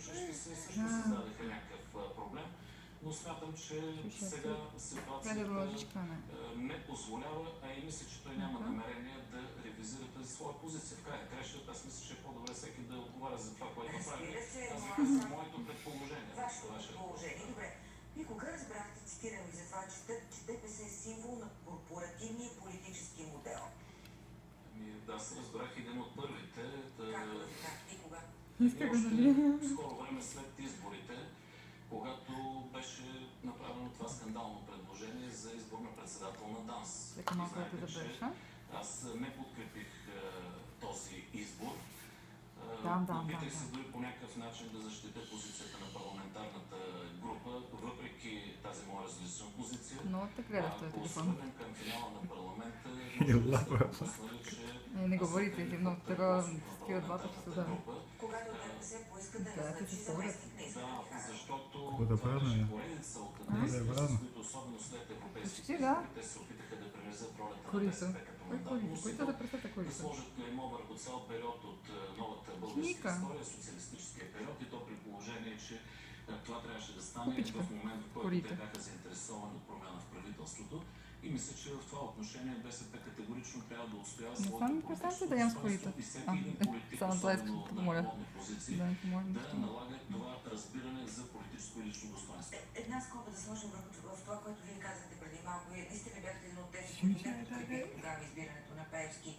случващи се също създадаха някакъв проблем, но смятам, че сега ситуацията не позволява, а и мисля, че той няма намерение да ревизира тази своя позиция. В крайна краща, аз мисля, че е по-добре всеки да отговаря за това, което прави. Аз ви казвам моето предположение. Вашето предположение. Добре. Вие кога разбрахте, цитирам ви за това, че ДПС е символ на корпоративния политически модел? Да, аз разбрах един от първите. Как го разбрахте и кога? Скоро време след изборите, когато беше направено това скандално предложение за избор на председател на ДАНС. Знаете, че аз не подкрепих този избор. Опитах се дори по някакъв начин да защитя позицията на парламентарната група, въпреки тази моя различна позиция. Ако се върнем към финала на парламента, не говорите си много такова такива двата часа. Когато ДПС поиска да назначи заместник на Искра Михайлов. Защото това беше поредица от кандидати, които особено след европейските избори, те се опитаха да превезат ролята на БСП като мандатно носител, да сложат клеймо върху цял период от новата българска история, социалистическия период, и то при положение, че това трябваше да стане в момент, в който те бяха заинтересовани от промяна в правителството. И мисля, че в това отношение БСП категорично трябва да отстоява своето политическо достойнство и всеки един политик, особено на ръководни позиции, да налага това разбиране за политическо и лично достоинство. Една скоба да сложим в това, което вие казахте преди малко. Вие наистина бяхте един от тези, които не подкрепиха тогава избирането на Пеевски.